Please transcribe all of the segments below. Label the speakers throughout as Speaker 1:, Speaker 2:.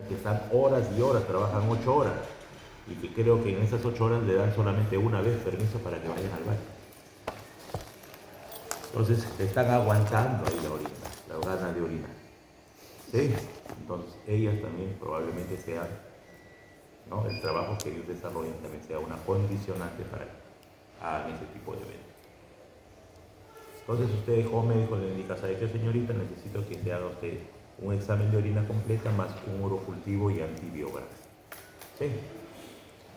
Speaker 1: que están horas y horas, trabajan 8 horas, y que creo que en esas 8 horas le dan solamente una vez permiso para que vayan al baño. Entonces están aguantando ahí la orina, las ganas de orina. ¿Sí? Entonces ellas también probablemente sean, ¿no? El trabajo que ellos desarrollan también sea una condicionante para que hagan ese tipo de eventos. Entonces usted, joven médico, le indica, ¿sabe qué, señorita? Necesito que se haga usted un examen de orina completa más un urocultivo y antibiograma. ¿Sí?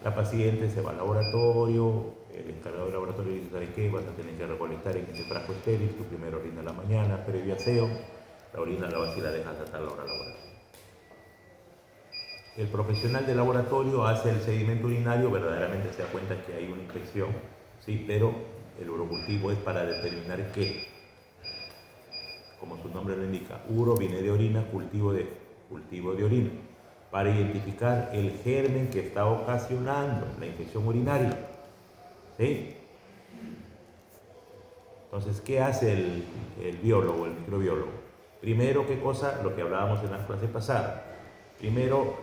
Speaker 1: La paciente se va al laboratorio, el encargado del laboratorio dice, ¿sabe qué? Vas a tener que recolectar en este frasco estéril tu primera orina en la mañana, previo aseo. La orina la vas y la dejas hasta la hora laboral. El profesional de laboratorio hace el sedimento urinario, verdaderamente se da cuenta que hay una infección, sí, pero el urocultivo es para determinar qué, como su nombre lo indica, uro viene de orina, cultivo de orina, para identificar el germen que está ocasionando la infección urinaria. ¿Sí? Entonces, ¿qué hace el biólogo, el microbiólogo? Primero, ¿qué cosa? Lo que hablábamos en la clase pasada. Primero,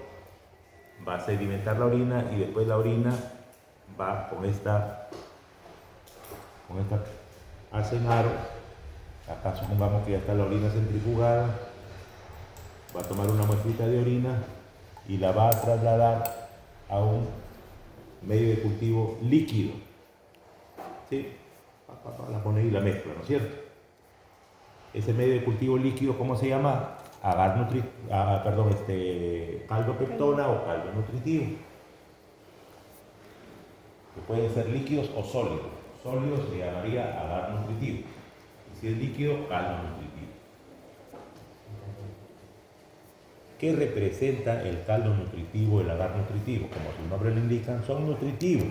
Speaker 1: va a sedimentar la orina y después la orina va con esta hacen aro. Acá supongamos que ya está la orina centrifugada, va a tomar una muestrita de orina y la va a trasladar a un medio de cultivo líquido. ¿Sí? La pone y la mezcla, ¿no es cierto? Ese medio de cultivo líquido, ¿cómo se llama? Caldo peptona o caldo nutritivo. Que pueden ser líquidos o sólidos. Sólidos se llamaría agar nutritivo. Y si es líquido, caldo nutritivo. ¿Qué representa el caldo nutritivo, el agar nutritivo? Como su nombre lo indica, son nutritivos.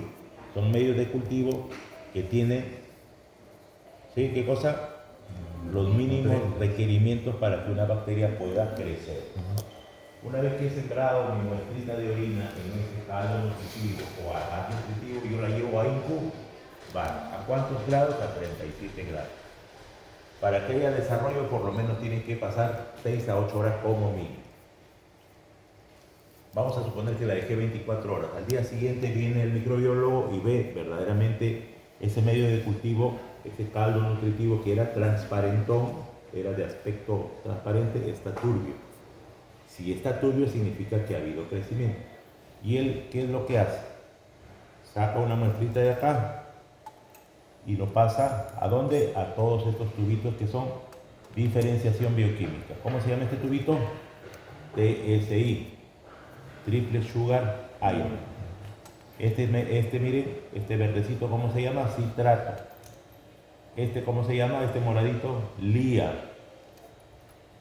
Speaker 1: Son medios de cultivo que tienen, ¿sí? ¿Qué cosa? Los mínimos requerimientos para que una bacteria pueda crecer. Una vez que he sembrado mi muestrita de orina en ese caldo nutritivo o agar nutritivo, yo la llevo a incubar. ¿A cuántos grados? A 37 grados. Para que haya desarrollo, por lo menos tiene que pasar 6 a 8 horas como mínimo. Vamos a suponer que la dejé 24 horas. Al día siguiente viene el microbiólogo y ve verdaderamente ese medio de cultivo, ese caldo nutritivo que era transparentón, era de aspecto transparente, está turbio. Si está turbio significa que ha habido crecimiento. ¿Y él qué es lo que hace? Saca una muestrita de acá y lo pasa ¿a dónde? A todos estos tubitos que son diferenciación bioquímica. ¿Cómo se llama este tubito? TSI, Triple Sugar Ion. Miren, este verdecito, ¿cómo se llama? Citrato. ¿Cómo se llama? Este moradito, LIA.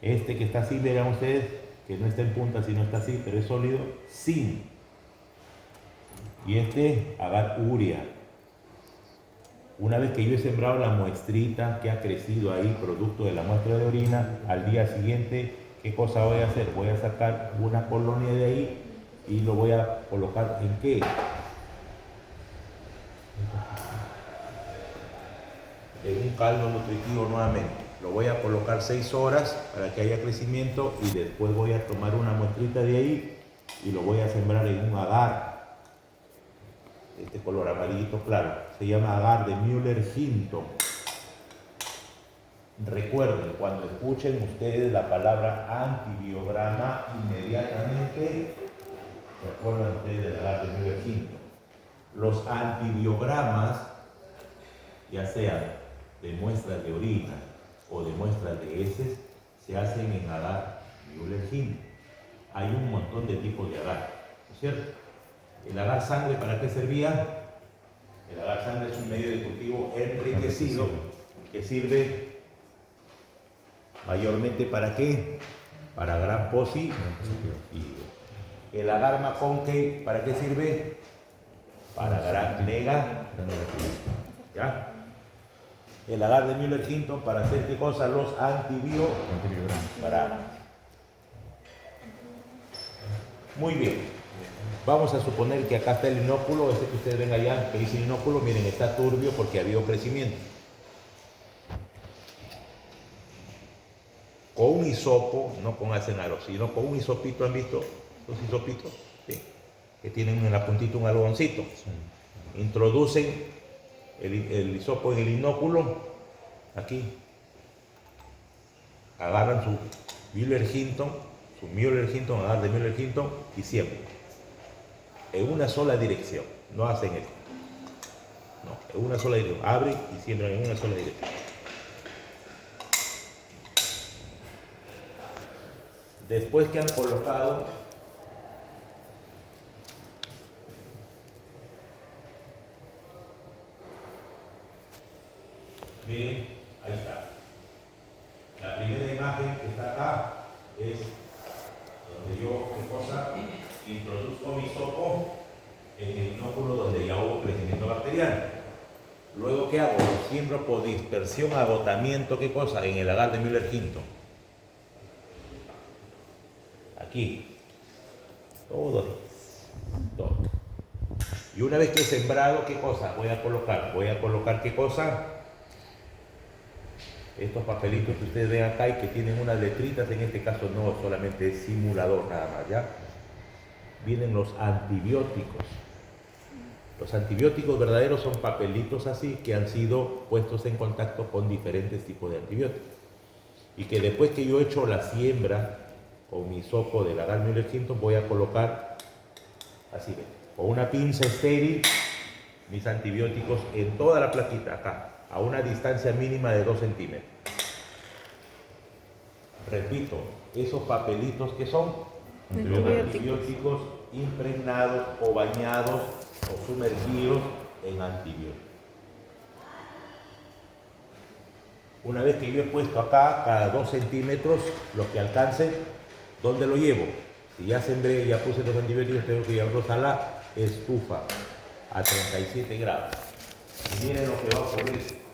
Speaker 1: Que está así, vean ustedes, que no está en punta, sino está así, pero es sólido, zinc. Y agar urea. Una vez que yo he sembrado la muestrita que ha crecido ahí, producto de la muestra de orina, al día siguiente, ¿qué cosa voy a hacer? Voy a sacar una colonia de ahí y lo voy a colocar ¿en qué? En un caldo nutritivo nuevamente. Lo voy a colocar 6 horas para que haya crecimiento y después voy a tomar una muestrita de ahí y lo voy a sembrar en un agar. Este color amarillito claro. Se llama agar de Müller-Hinton. Recuerden, cuando escuchen ustedes la palabra antibiograma, inmediatamente recuerden ustedes del agar de Müller-Hinton. Los antibiogramas, ya sean de muestras de orina o de muestras de heces, se hacen en agar Müller-Hinton. Hay un montón de tipos de agar, ¿no es cierto? El agar sangre, ¿para qué servía? El agar sangre es un medio de cultivo enriquecido que sirve mayormente ¿para qué? Para gram positivo. El agar Maconkey, ¿para qué sirve? Para gram negativo. ¿Ya? El agar de Müller-Hinton, ¿para hacer qué cosa? Los antibiogramas. Muy bien. Vamos a suponer que acá está el inóculo, que ustedes ven allá, que dice inóculo, miren, está turbio porque ha habido crecimiento. Con un hisopo, no con acenaro, sino con un hisopito, ¿han visto? los hisopitos, ¿sí? Que tienen en la puntita un algodoncito. Introducen el hisopo en el inóculo, aquí. Agarran su Müller-Hinton, agarran de Müller-Hinton y siembran. En una sola dirección, no hacen esto. No, en una sola dirección. Abren y siembran en una sola dirección. Después que han colocado miren, ahí está. La primera imagen que está acá es donde yo, ¿qué cosa? Introduzco mi hisopo en el inóculo donde ya hubo crecimiento bacteriano. Luego, ¿qué hago? Lo siembro por dispersión, agotamiento, ¿qué cosa? En el agar de Müller-Hinton. Aquí. Todo. Y una vez que he sembrado, ¿qué cosa? Voy a colocar, ¿qué cosa? Estos papelitos que ustedes ven acá y que tienen unas letritas, en este caso no solamente es simulador nada más, ¿ya? Vienen los antibióticos. Los antibióticos verdaderos son papelitos así que han sido puestos en contacto con diferentes tipos de antibióticos. Y que después que yo he hecho la siembra con mi hisopo del agar Müller-Hinton, voy a colocar así, con una pinza estéril, mis antibióticos en toda la plaquita, acá, a una distancia mínima de 2 centímetros. Repito, esos papelitos que son antibióticos impregnados o bañados o sumergidos en antibióticos. Una vez que yo he puesto acá, cada 2 centímetros, lo que alcance, ¿dónde lo llevo? Si ya sembré, ya puse los antibióticos, tengo que llevarlos a la estufa a 37 grados. Y miren lo que va a ocurrir.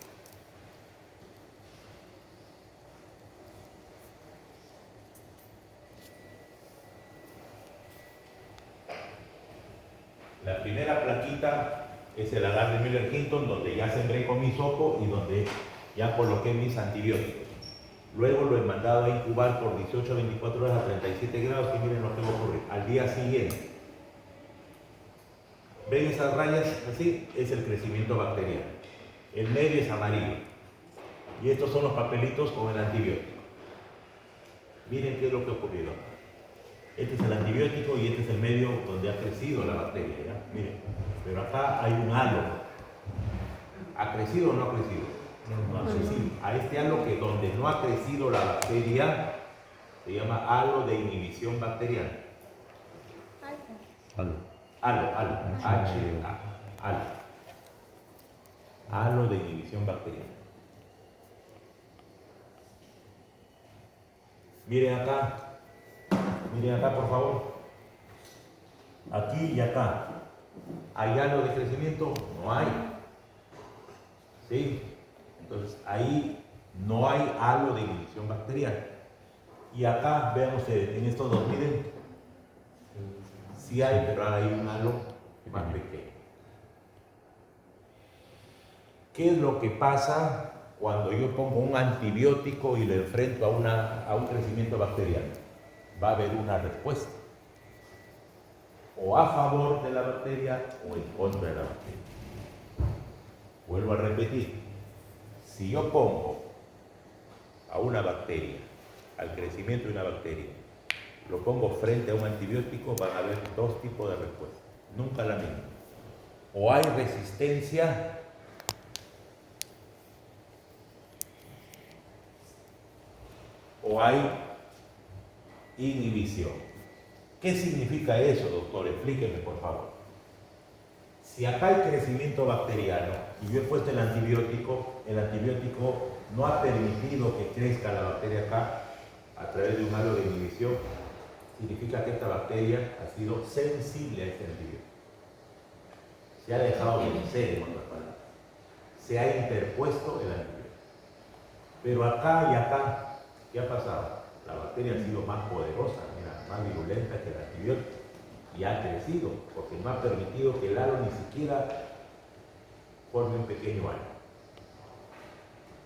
Speaker 1: La primera plaquita es el agar de Müller-Hinton, donde ya sembré con mi hisopo y donde ya coloqué mis antibióticos. Luego lo he mandado a incubar por 18 a 24 horas a 37 grados y miren lo que va a ocurrir. Al día siguiente, ¿ven esas rayas así? Es el crecimiento bacteriano. El medio es amarillo. Y estos son los papelitos con el antibiótico. Miren qué es lo que ha ocurrido. Este es el antibiótico y este es el medio donde ha crecido la bacteria, ¿ya? Miren, pero acá hay un halo. ¿Ha crecido o no ha crecido? No ha crecido. A este halo que donde no ha crecido la bacteria se llama halo de inhibición bacteriana. Halo. Halo de inhibición bacteriana. Miren acá por favor. Aquí y acá. ¿Hay halo de crecimiento? No hay. ¿Sí? Entonces ahí no hay halo de inhibición bacteriana. Y acá, vean ustedes, en estos dos, miren, sí hay, pero hay un halo más pequeño. ¿Qué es lo que pasa cuando yo pongo un antibiótico y lo enfrento a un crecimiento bacteriano? Va a haber una respuesta. O a favor de la bacteria o en contra de la bacteria. Vuelvo a repetir. Si yo pongo a una bacteria, al crecimiento de una bacteria, lo pongo frente a un antibiótico, van a haber dos tipos de respuestas, nunca la misma. O hay resistencia o hay inhibición. ¿Qué significa eso, doctor? Explíqueme, por favor. Si acá hay crecimiento bacteriano y yo he puesto el antibiótico no ha permitido que crezca la bacteria acá a través de un halo de inhibición, significa que esta bacteria ha sido sensible a este antibiótico. Se ha dejado vencer, en otras palabras. Se ha interpuesto el antibiótico. Pero acá y acá, ¿qué ha pasado? La bacteria ha sido más poderosa, más virulenta que el antibiótico. Y ha crecido, porque no ha permitido que el halo ni siquiera forme un pequeño halo.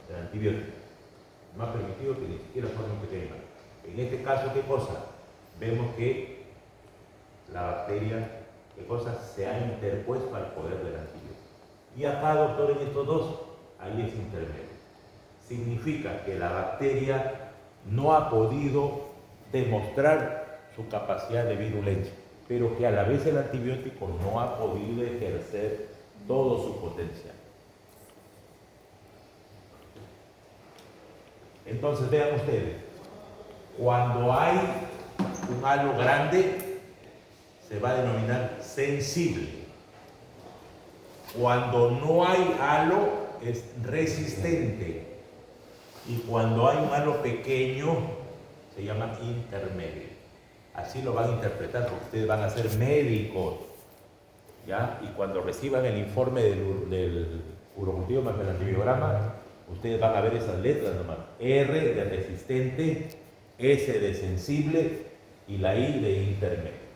Speaker 1: El antibiótico no ha permitido que ni siquiera forme un pequeño halo. En este caso, ¿qué cosa? Vemos que la bacteria, ¿qué cosa? Se ha interpuesto al poder del antibiótico. Y acá, doctor, en estos dos, ahí es intermedio. Significa que la bacteria no ha podido demostrar su capacidad de virulencia, pero que a la vez el antibiótico no ha podido ejercer todo su potencial. Entonces vean ustedes, cuando hay un halo grande, se va a denominar sensible. Cuando no hay halo, es resistente. Y cuando hay un halo pequeño, se llama intermedio. Así lo van a interpretar, porque ustedes van a ser médicos, ¿ya? Y cuando reciban el informe del urocultivo más el antibiograma, ustedes van a ver esas letras nomás. R de resistente, S de sensible y la I de intermedio.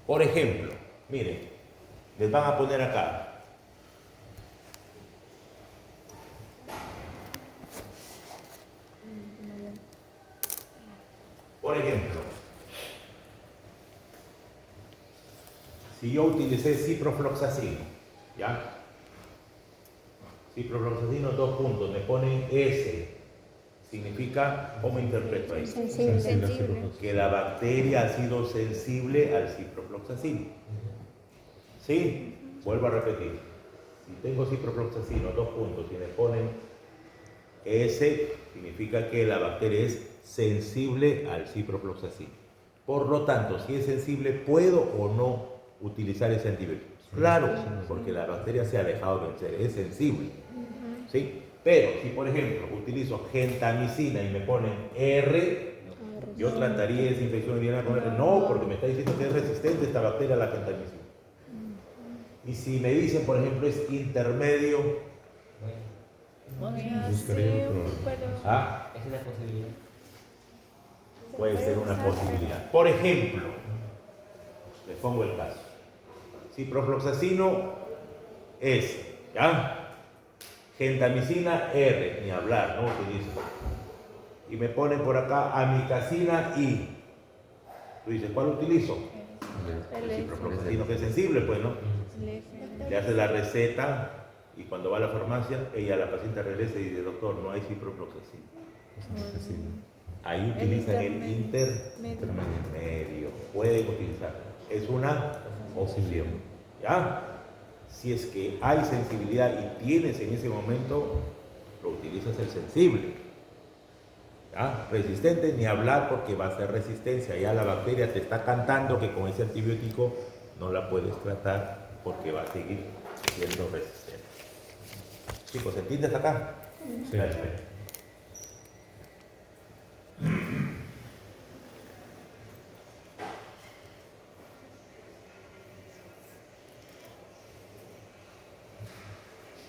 Speaker 1: Por ejemplo, miren, les van a poner acá. Por ejemplo, si yo utilicé ciprofloxacino, ¿ya? Ciprofloxacino, 2 puntos, me ponen S, significa, ¿cómo interpreto ahí?
Speaker 2: Sensible.
Speaker 1: Que la bacteria ha sido sensible al ciprofloxacino. ¿Sí? Vuelvo a repetir. Si tengo ciprofloxacino, 2 puntos, y me ponen S, significa que la bacteria es sensible al ciprofloxacino. Por lo tanto, si es sensible, ¿puedo o no utilizar ese antibiótico? Claro, porque la bacteria se ha dejado vencer, es sensible. ¿Sí? Pero si, por ejemplo, utilizo gentamicina y me ponen R, yo trataría esa infección urinaria con R. No, porque me está diciendo que es resistente esta bacteria a la gentamicina. Y si me dicen, por ejemplo, es intermedio, ¿ah?
Speaker 3: Es una posibilidad.
Speaker 1: Puede ser una posibilidad. Por ejemplo, les pongo el caso. Ciprofloxacino S, ¿ya? Gentamicina R, ni hablar, no utilizo. Y me ponen por acá amicacina I. Tú dices, ¿cuál utilizo? El ciprofloxacino, que es sensible, pues, ¿no? Le hace la receta y cuando va a la farmacia, la paciente regresa y dice, doctor, no hay ciprofloxacino. Ahí utilizan el intermedio. Pueden utilizar. Es una opción. ¿Ya? Si es que hay sensibilidad y tienes en ese momento, lo utilizas el sensible. ¿Ya? Resistente, ni hablar porque va a ser resistencia. Ya la bacteria te está cantando que con ese antibiótico no la puedes tratar porque va a seguir siendo resistente. Chicos, ¿entiendes acá? Sí.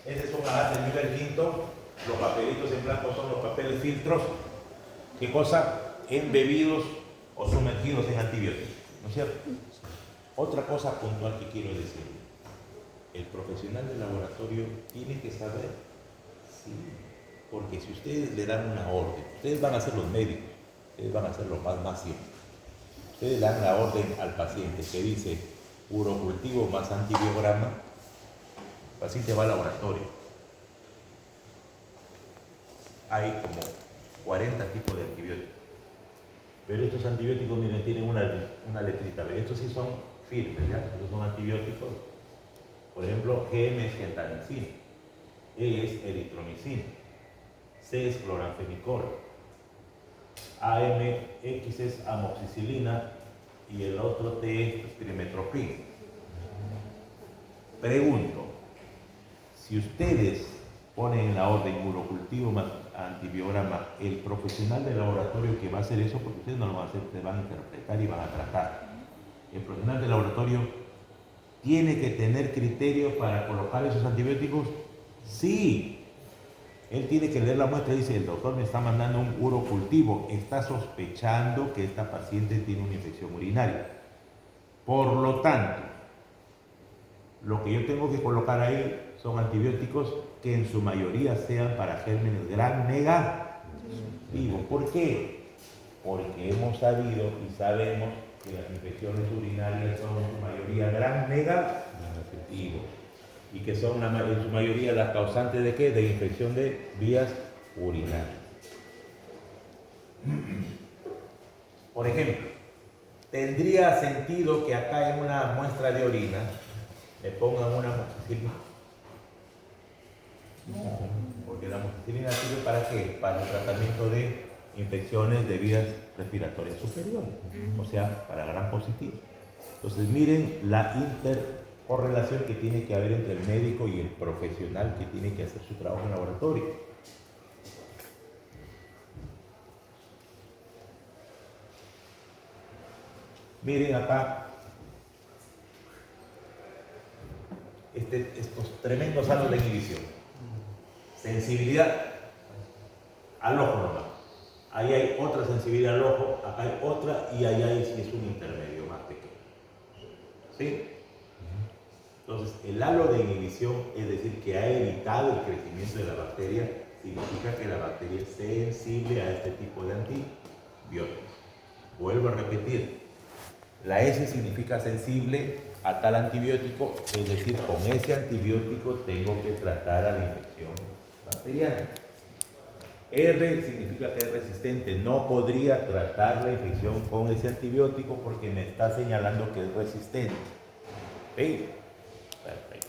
Speaker 1: Ese es un avance del nivel quinto. Los papelitos en blanco son los papeles filtros. ¿Qué cosa? Embebidos o sumergidos en antibióticos. ¿No es cierto? Otra cosa puntual que quiero decir. El profesional del laboratorio tiene que saber, sí, porque si ustedes le dan una orden, ustedes van a ser los médicos, ustedes van a ser los más simples. Ustedes le dan la orden al paciente que dice urocultivo más antibiograma, el paciente va al laboratorio. Hay como 40 tipos de antibióticos. Pero estos antibióticos, miren, tienen una letrita. Estos sí son firmes, ¿ya? Estos son antibióticos. Por ejemplo, GM es gentamicina, E es eritromicina, C es cloranfenicol, AMX es amoxicilina y el otro T es trimetoprim. Pregunto, si ustedes ponen en la orden urocultivo más antibiograma, el profesional del laboratorio que va a hacer eso, porque ustedes no lo van a hacer, ustedes van a interpretar y van a tratar. El profesional del laboratorio ¿tiene que tener criterio para colocar esos antibióticos? Sí. Él tiene que leer la muestra y dice, el doctor me está mandando un urocultivo, está sospechando que esta paciente tiene una infección urinaria. Por lo tanto, lo que yo tengo que colocar ahí son antibióticos que en su mayoría sean para gérmenes gram negativos. ¿Por qué? porque hemos sabido y sabemos que las infecciones urinarias son en su mayoría gram negativos y que son en su mayoría las causantes de ¿qué? De infección de vías urinarias. Por ejemplo, tendría sentido que acá en una muestra de orina le pongan una amoxicilina. Porque la amoxicilina sirve para ¿qué? Para el tratamiento de infecciones de vías respiratorias superiores, o sea, para gram positivo. Entonces miren la intercorrelación que tiene que haber entre el médico y el profesional que tiene que hacer su trabajo en laboratorio. Miren acá estos tremendos halos de inhibición. Sensibilidad al ojo nomás. Ahí hay otra sensibilidad al ojo, acá hay otra y allá sí es un intermedio más pequeño. ¿Sí? Entonces, el halo de inhibición, es decir, que ha evitado el crecimiento de la bacteria, significa que la bacteria es sensible a este tipo de antibióticos. Vuelvo a repetir, la S significa sensible a tal antibiótico, es decir, con ese antibiótico tengo que tratar a la infección bacteriana. R significa que es resistente, no podría tratar la infección con ese antibiótico porque me está señalando que es resistente. ¿Sí? Perfecto.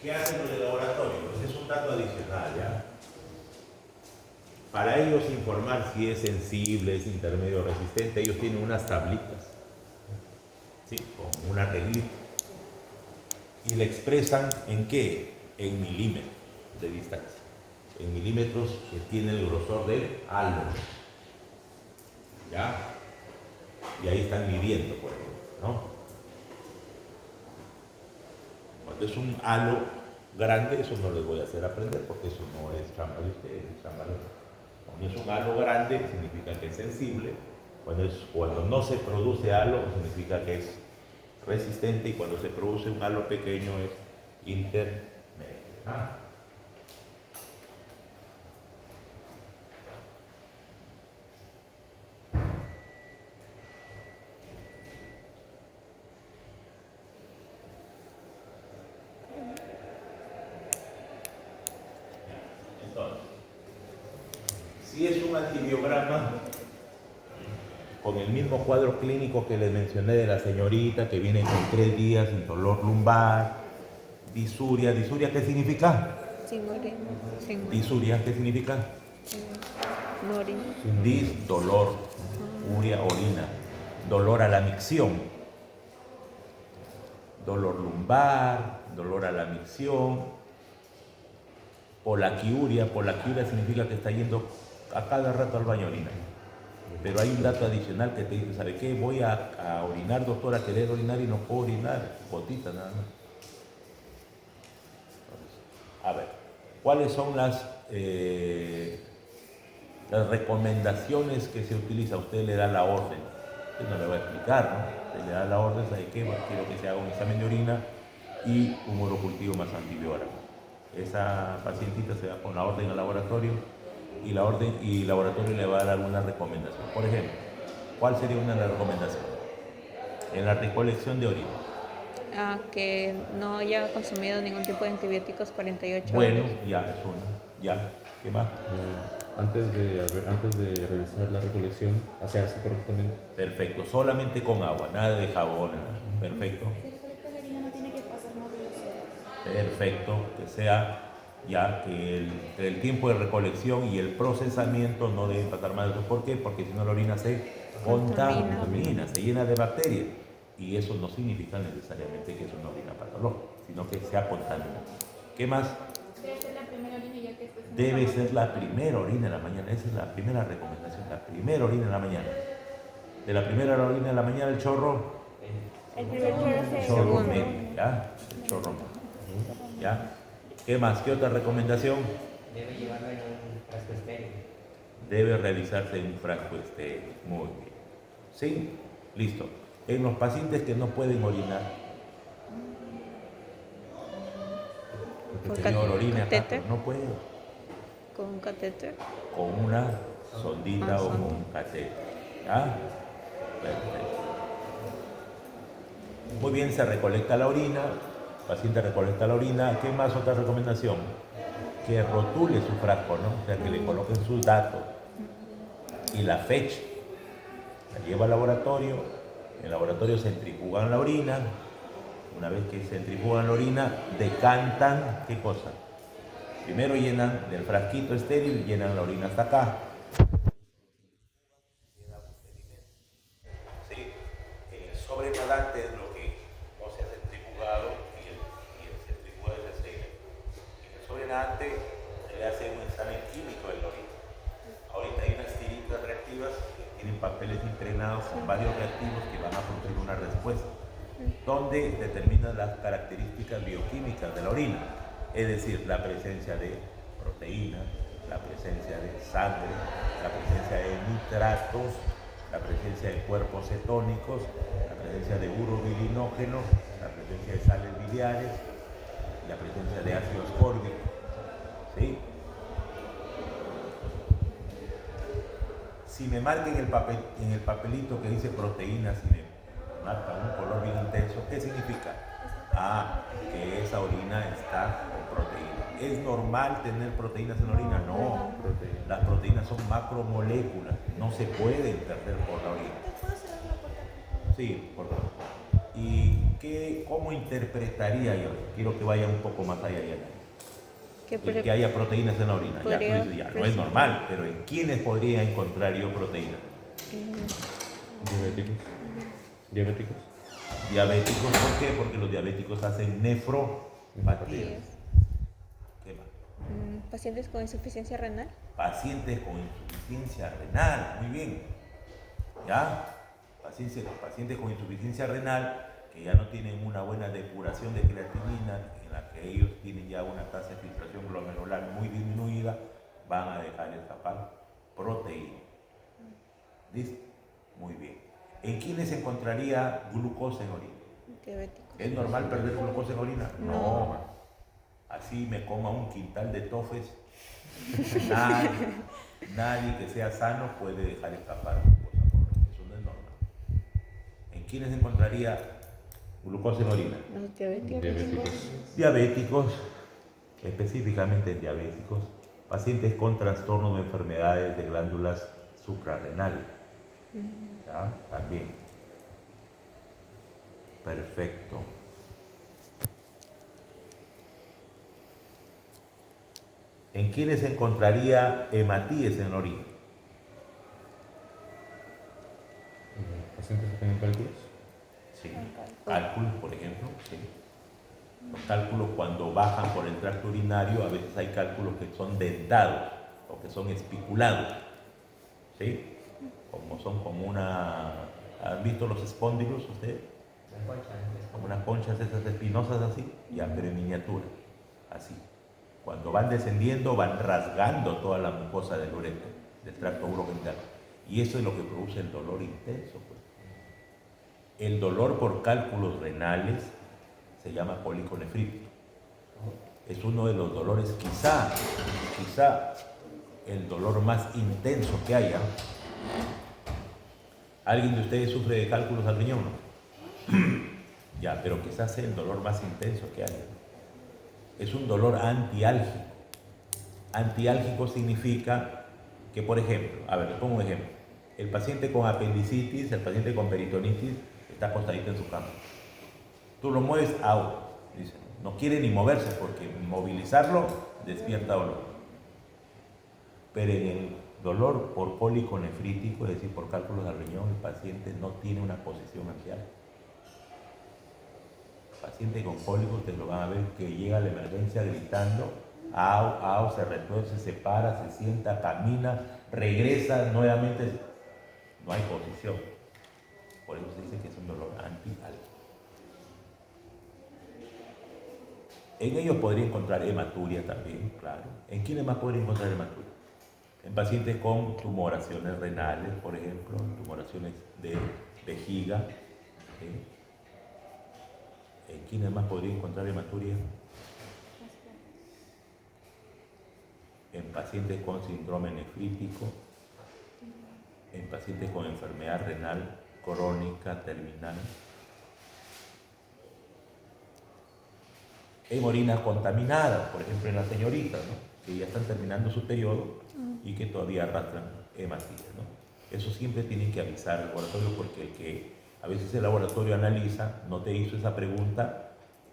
Speaker 1: ¿Qué hacen los de laboratorio? Pues es un dato adicional, ¿ya? Para ellos informar si es sensible, es intermedio o resistente, ellos tienen unas tablitas, ¿sí? Con una reglita. Y le expresan ¿en qué? En milímetros de distancia. En milímetros que tiene el grosor del halo. ¿Ya? Y ahí están midiendo, por ejemplo, ¿no? Cuando es un halo grande, eso no les voy a hacer aprender porque eso no es chamba de ustedes, es chamba de ustedes. Cuando es un halo grande, significa que es sensible. Cuando no se produce halo, significa que es resistente. Y cuando se produce un halo pequeño, es intermedio. Entonces, si es un antibiograma con el mismo cuadro clínico que les mencioné de la señorita que viene con 3 días sin dolor lumbar, disuria. ¿Disuria qué significa?
Speaker 2: Sin orina.
Speaker 1: Disuria, ¿qué significa?
Speaker 2: No orina.
Speaker 1: Dis, dolor, uria, orina, dolor a la micción, dolor lumbar, dolor a la micción, polaquiuria significa que está yendo a cada rato al baño a orinar. Pero hay un dato adicional que te dice, ¿sabe qué? Voy a orinar, doctora, a querer orinar y no puedo orinar, gotita nada más. A ver, ¿cuáles son las recomendaciones que se utiliza? Usted le da la orden, usted no le va a explicar, ¿no? Usted le da la orden, ¿sabe qué? Quiero que se haga un examen de orina y un urocultivo más antibiótico. Esa pacientita se va con la orden al laboratorio y el laboratorio le va a dar una recomendación. Por ejemplo, ¿cuál sería una de las recomendaciones? En la recolección de orina.
Speaker 2: Que no haya consumido ningún tipo de antibióticos 48 horas.
Speaker 1: Bueno, ya es una. Ya, ¿qué más?
Speaker 3: Antes de realizar la recolección, asearse correctamente.
Speaker 1: Perfecto, solamente con agua, nada de jabón, nada. Perfecto. Perfecto, que sea ya que el tiempo de recolección y el procesamiento no deben pasar más de eso. ¿Por qué? Porque si no la orina se contamina, se llena de bacterias. Y eso no significa necesariamente que es una orina patológica, sino que sea contaminada. ¿Qué más?
Speaker 4: Debe ser la primera orina ya que después...
Speaker 1: Debe ser la primera orina en la mañana. Esa es la primera recomendación, la primera orina en la mañana. De la primera orina en la mañana, el chorro.
Speaker 4: El primer chorro
Speaker 1: El chorro medio, ¿ya? El chorro medio. ¿Ya? ¿Qué más? ¿Qué otra recomendación?
Speaker 5: Debe llevarlo en un frasco estéril.
Speaker 1: Debe realizarse en un frasco estéril. Muy bien. ¿Sí? Listo. En los pacientes que no pueden orinar,
Speaker 2: Por
Speaker 1: Señor, orina acá,
Speaker 2: catéter.
Speaker 1: pero no puede.
Speaker 2: Con un catéter.
Speaker 1: Con una sondita o con
Speaker 2: sonda.
Speaker 1: un catéter. ¿Ya? Perfecto. Muy bien, se recolecta la orina. El paciente recolecta la orina. ¿Qué más otra recomendación? Que rotule su frasco, ¿no? O sea, que le coloquen sus datos y la fecha. La lleva al laboratorio. En el laboratorio centrifugan la orina. Una vez que centrifugan la orina, decantan, ¿qué cosa? Primero llenan del frasquito estéril, llenan la orina hasta acá. ¿Sí? El sobrenadante es lo que no se ha centrifugado y el centrifugado es el sello. En el sobrenadante se le hace un examen químico de la orina. Ahorita hay unas tiritas reactivas que tienen papeles impregnados con varios reactivos que van a producir una respuesta, donde determinan las características bioquímicas de la orina, es decir, la presencia de proteínas, la presencia de sangre, la presencia de nitratos, la presencia de cuerpos cetónicos, la presencia de urobilinógeno, la presencia de sales biliares, la presencia de ácido ascórbico. ¿Sí? Si me marca en el papelito que dice proteínas y me marca un color bien intenso, ¿qué significa? Ah, que esa orina está con proteínas. ¿Es normal tener proteínas en la orina? No. Las proteínas son macromoléculas, no se pueden perder por la orina. Sí, por favor. ¿Y cómo interpretaría yo? Quiero que vaya un poco más allá. Que haya proteínas en la orina. Ya, tú dices, ya no es normal, pero ¿en quiénes podría encontrar yo proteínas?
Speaker 3: Diabéticos. Diabéticos.
Speaker 1: Diabéticos, ¿por qué? Porque los diabéticos hacen nefropatía. ¿Qué más?
Speaker 2: Pacientes con insuficiencia renal.
Speaker 1: Pacientes con insuficiencia renal, muy bien. ¿Ya? Pacientes con insuficiencia renal que ya no tienen una buena depuración de creatinina, en la que ellos tienen ya una tasa de filtración glomerular muy disminuida, van a dejar escapar proteína. ¿Listo? Muy bien. ¿En quiénes se encontraría glucosa en orina?
Speaker 2: Diabéticos.
Speaker 1: ¿Es normal perder glucosa en orina?
Speaker 2: No.
Speaker 1: Así me coma un quintal de tofes. Nadie que sea sano puede dejar escapar glucosa por orina. Eso no es normal. ¿En quiénes se encontraría glucosa en orina?
Speaker 2: Los diabéticos.
Speaker 3: Diabéticos.
Speaker 1: Diabéticos, específicamente diabéticos, pacientes con trastornos de enfermedades de glándulas suprarrenales. ¿Ya? También. Perfecto. ¿En quiénes se encontraría hematíes en la orina?
Speaker 3: ¿Pacientes que tienen cálculos?
Speaker 1: Sí. Cálculos, por ejemplo. Sí. Los cálculos cuando bajan por el tracto urinario, a veces hay cálculos que son dentados o que son espiculados. ¿Sí? Son como una... ¿Han visto los espóndilos ustedes? Como unas conchas esas espinosas así, ya, pero en miniatura. Así. Cuando van descendiendo, van rasgando toda la mucosa del ureter, del tracto urogenital. Y eso es lo que produce el dolor intenso. Pues. El dolor por cálculos renales se llama cólico nefrítico. Es uno de los dolores, quizá el dolor más intenso que haya. ¿Alguien de ustedes sufre de cálculos al riñón? Ya, pero quizás sea el dolor más intenso que haya. Es un dolor antiálgico. Antiálgico significa que, por ejemplo, a ver, les pongo un ejemplo. El paciente con apendicitis, el paciente con peritonitis, está acostadito en su cama. Tú lo mueves, dice, no quiere ni moverse porque movilizarlo despierta dolor. Pero en el dolor por cólico nefrítico, es decir, por cálculos al riñón, el paciente no tiene una posición antiálgica. El paciente con cólico, ustedes lo van a ver que llega a la emergencia gritando, se retuerce, se para, se sienta, camina, regresa nuevamente. No hay posición. Por eso se dice que es un dolor antiálgico. En ellos podría encontrar hematuria también, claro. ¿En quiénes más podría encontrar hematuria? En pacientes con tumoraciones renales, por ejemplo, tumoraciones de vejiga. ¿Sí? ¿En quiénes más podría encontrar hematuria? En pacientes con síndrome nefrítico, en pacientes con enfermedad renal crónica terminal, en orinas contaminadas, por ejemplo en las señoritas, ¿no? Que ya están terminando su periodo y que todavía arrastran hematías, ¿no? Eso siempre tienen que avisar al laboratorio, porque el que a veces el laboratorio analiza no te hizo esa pregunta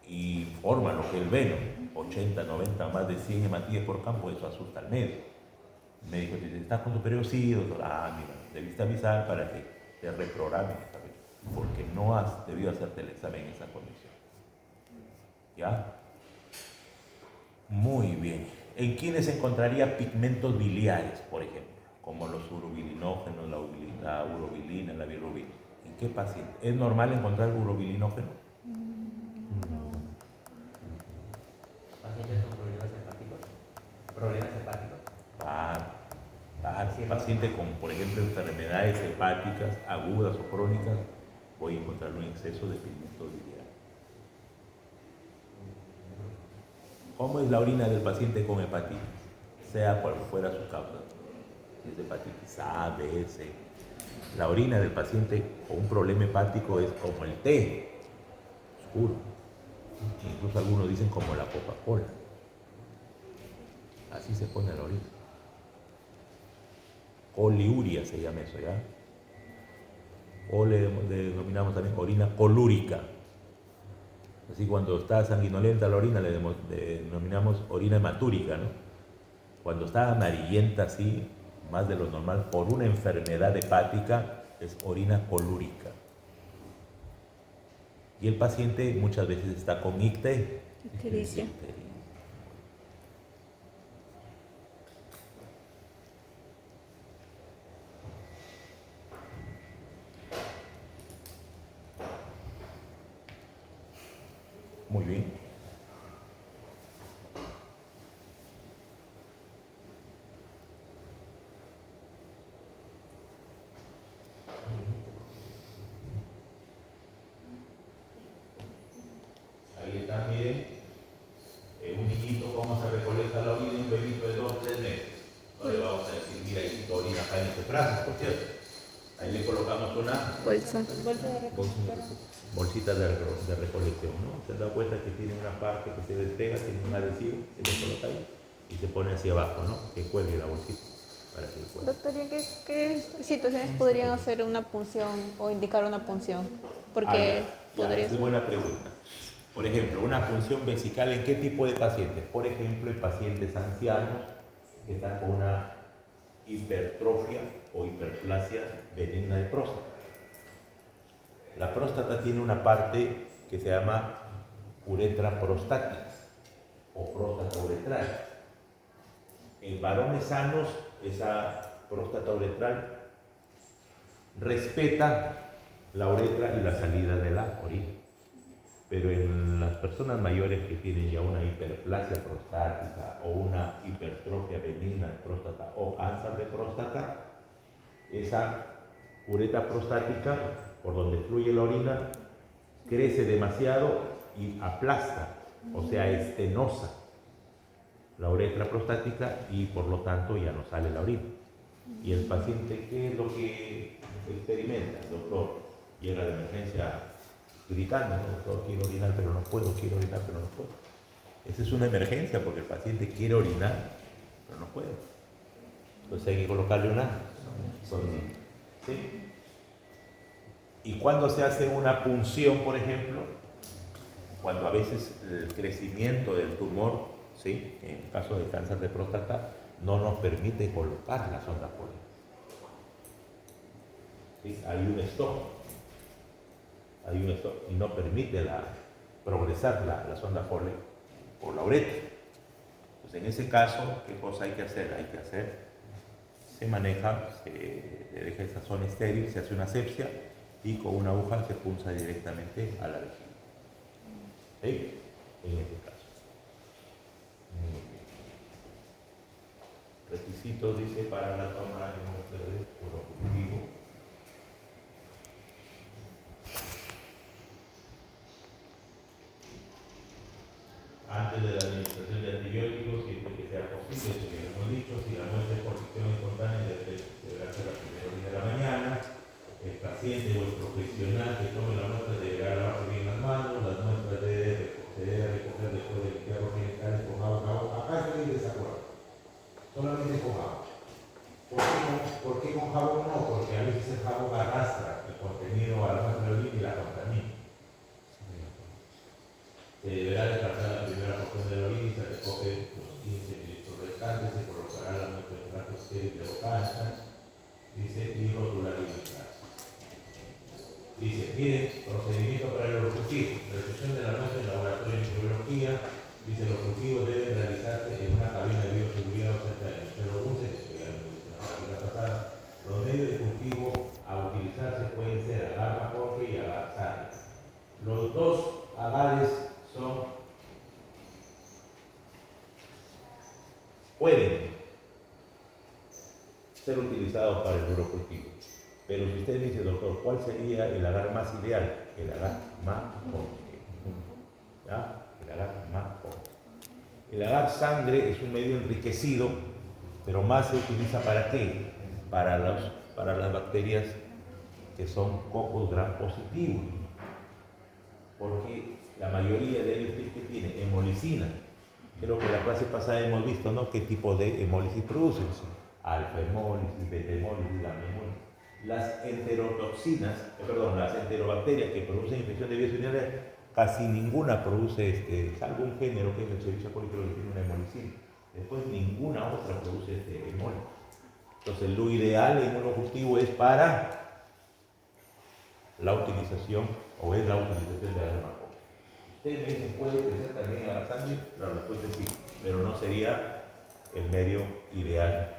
Speaker 1: y informa lo que él ve, ¿no? 80, 90, más de 100 hematías por campo, eso asusta al médico. El médico te dice, ¿estás con tu periodo? Sí, doctor. Ah, mira, debiste avisar para que te reprogramen esta vez, porque no has debido hacerte el examen en esa condición. ¿Ya? Muy bien. ¿En quiénes se encontraría pigmentos biliares, por ejemplo? Como los urobilinógenos, la urobilina, la bilirrubina. ¿En qué paciente? ¿Es normal encontrar urobilinógeno?
Speaker 5: Pacientes con problemas hepáticos. Problemas hepáticos.
Speaker 1: Pacientes con, por ejemplo, enfermedades hepáticas agudas o crónicas, voy a encontrar un exceso de pigmentos biliares. ¿Cómo es la orina del paciente con hepatitis? Sea cual fuera su causa. Si es hepatitis A, B, C. La orina del paciente con un problema hepático es como el té, oscuro. Incluso algunos dicen como la Coca-Cola. Así se pone la orina. Coliuria se llama eso, ¿ya? O le denominamos también orina colúrica. Así cuando está sanguinolenta la orina le denominamos orina hematúrica, ¿no? Cuando está amarillenta así, más de lo normal, por una enfermedad hepática, es orina colúrica. Y el paciente muchas veces está con
Speaker 2: Ictericia.
Speaker 1: Muy bien. Ahí está, miren, un niñito cómo se recolecta la orina, un bebito de 2 o 3 meses. No le vamos a decir, mira, ahí tu orina acá en este frasco, por cierto. Ahí le colocamos una
Speaker 2: Bolsa.
Speaker 1: bolsita de recolección, ¿no? Se han dado cuenta que tiene una parte que se despega, tiene un adhesivo, se le coloca ahí y se pone hacia abajo, ¿no? Que cuelgue la bolsita para que cuelgue.
Speaker 2: Doctor, ¿y qué situaciones podrían hacer una punción o indicar una punción? Porque podría
Speaker 1: Es
Speaker 2: ser.
Speaker 1: buena pregunta. Por ejemplo, una punción vesical, ¿en qué tipo de pacientes? Por ejemplo, en pacientes ancianos que están con una hipertrofia o hiperplasia benigna de próstata. La próstata tiene una parte que se llama uretra prostática o próstata uretral. En varones sanos, esa próstata uretral respeta la uretra y la salida de la orina. Pero en las personas mayores que tienen ya una hiperplasia prostática o una hipertrofia benigna de próstata o cáncer de próstata, esa uretra prostática, por donde fluye la orina, crece demasiado y aplasta, o sea, estenosa la uretra prostática y por lo tanto ya no sale la orina. Y el paciente, ¿qué es lo que experimenta? El doctor llega de emergencia gritando, ¿no? Doctor, quiero orinar pero no puedo, quiero orinar pero no puedo. Esa es una emergencia porque el paciente quiere orinar pero no puede. Entonces hay que colocarle una sonda. ¿Sí? Y cuando se hace una punción, por ejemplo, cuando a veces el crecimiento del tumor, ¿sí? En el caso del cáncer de próstata, no nos permite colocar la sonda Foley. ¿Sí? Hay un stop y no permite progresar la sonda Foley por la uretra. Entonces, en ese caso, ¿qué cosa hay que hacer? Se maneja, se le deja esa zona estéril, se hace una asepsia y con una aguja se punza directamente a la vejiga. ¿Sí? En este caso. Muy bien. Requisitos, dice, para la toma de muestra de puro positivo. Antes de la administración de antibióticos, siempre que sea posible, eso ya lo hemos dicho, si la muestra es por ficción espontánea, debe celebrarse a la primera hora de la mañana. El paciente o el profesional que tome la muestra deberá lavarse bien las manos, las muestras se debe recoger después de limpiar los genitales con agua. Acá estoy en desacuerdo, solamente con agua. ¿Por qué con jabón no? Porque a veces el jabón arrastra el contenido a la muestra de orina y la contamina. Se deberá descartar la primera porción de la orina y se recoge los 15 mililitros restantes, se colocará la muestra de trato estéril de bocancha, dice, y rotularizar. Dice, mire, procedimiento para el objetivo, recepción de la muestra en laboratorio de microbiología, dice, los cultivos deben realizarse en una cabina de bioseguridad o cerca del Museo Bunce, que ya lo mencionaba la semana pasada. Los medios de cultivo a utilizarse pueden ser agar macoque y agar sales. Los dos agares pueden ser utilizados para el urocultivo. Pero si usted me dice, doctor, ¿cuál sería el agar más ideal? El agar macoque. ¿Ya? El agar macoque. El agar sangre es un medio enriquecido, pero más se utiliza ¿para qué? Para las bacterias que son cocos gram positivos. Porque la mayoría de ellos que tiene hemolicina. Creo que en la clase pasada hemos visto, ¿no?, qué tipo de hemólisis producen. Alfa hemólisis, beta hemólisis, gamma hemólisis. Las las enterobacterias que producen infección de vías urinarias, casi ninguna produce, salvo un género que es el Escherichia coli, que tiene una hemolicina. Después ninguna otra produce hemólisis. Entonces lo ideal en un cultivo es para la utilización, o es la utilización de la macoque. Ustedes me dicen, ¿puede crecer también a la sangre? La respuesta es sí, pero no sería el medio ideal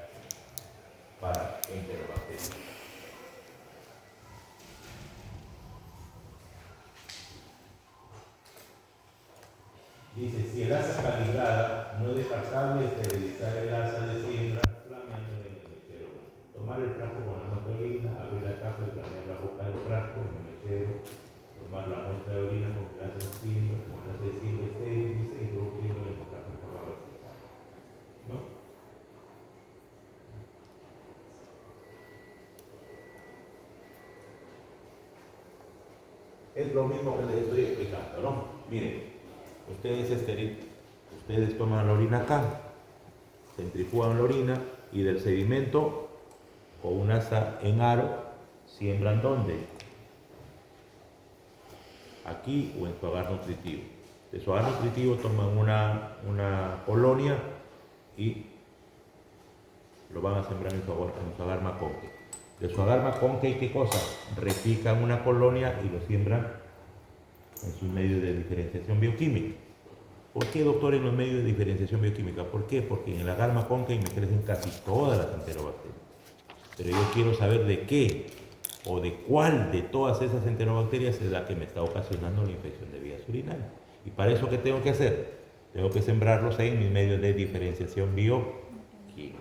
Speaker 1: para enterobacterias. Dice, si el asa calibrada no es descartable, esterilizar el asa de siembra flameando en el mechero. Tomar el frasco con la muestra de orina, abrir la tapa y flamear la boca del frasco en el mechero. Tomar la muestra de orina con el asa de siembra, con el asa de siembra estéril, dice, introducirlo en el frasco por la vertical. ¿No? Es lo mismo que les estoy explicando, ¿no? Miren. Ustedes toman la orina acá, centrifugan la orina y del sedimento con un asa en aro siembran ¿dónde? Aquí o en su agar nutritivo. De su agar nutritivo toman una colonia y lo van a sembrar en su agar macoque. De su agar macoque, ¿qué cosa? Repican una colonia y lo siembran en sus medios de diferenciación bioquímica. ¿Por qué, doctor, en los medios de diferenciación bioquímica? ¿Por qué? Porque en el agar macoque me crecen casi todas las enterobacterias. Pero yo quiero saber de qué o de cuál de todas esas enterobacterias es la que me está ocasionando la infección de vías urinarias. Y para eso, ¿qué tengo que hacer? Tengo que sembrarlos en mis medios de diferenciación bioquímica.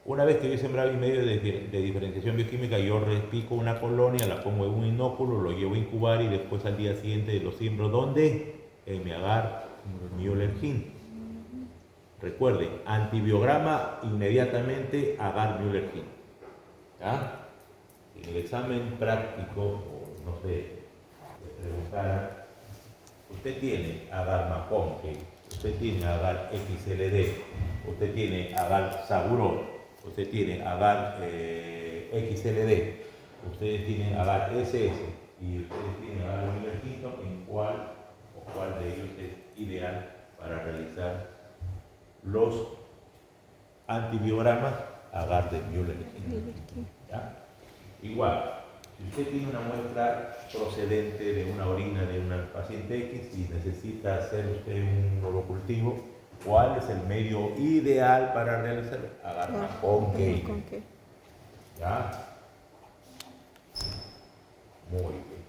Speaker 1: Una vez que yo he sembrado mi medio de diferenciación bioquímica, yo repico una colonia, la pongo en un inóculo, lo llevo a incubar y después al día siguiente lo siembro ¿dónde? En mi agar Müller-Hill. Recuerden, antibiograma inmediatamente agar Müller-Hill. ¿Ya? En el examen práctico, o no sé, le preguntara, usted tiene agar macoque, usted tiene agar XLD, usted tiene agar Saguro, usted tiene agar XLD, ustedes tienen agar SS y ustedes tienen agar Müller-Hill, ¿en cuál de ellos es ideal para realizar los antibiogramas agar de Müller-Hill? ¿Ya? Igual, si usted tiene una muestra procedente de una orina de una paciente X y necesita hacer usted un urocultivo, ¿cuál es el medio ideal para realizar? Agar macoque. ¿Ya? Muy bien.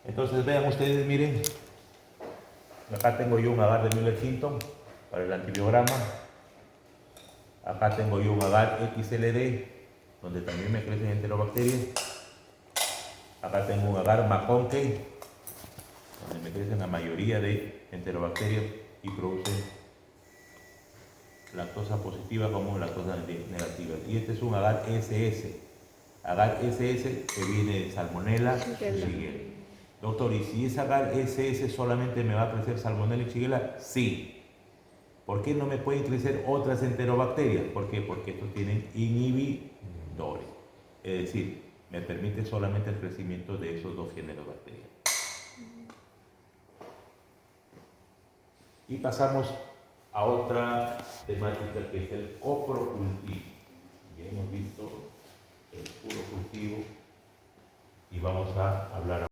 Speaker 1: Entonces vean ustedes, miren, acá tengo yo un agar de Müller-Hill para el antibiograma. Acá tengo yo un agar XLD, donde también me crecen enterobacterias. Acá tengo un agar McConkey, donde me crecen la mayoría de enterobacterias y producen lactosa positiva como lactosa negativa. Y este es un agar SS. Agar SS que viene de Salmonella Shigella. Doctor, ¿y si es agar SS solamente me va a crecer Salmonella y Shigella? Sí. ¿Por qué no me pueden crecer otras enterobacterias? ¿Por qué? Porque estos tienen inhibidores. Es decir, me permite solamente el crecimiento de esos dos géneros de bacterias. Y pasamos a otra temática que es el coprocultivo. Ya hemos visto el puro cultivo y vamos a hablar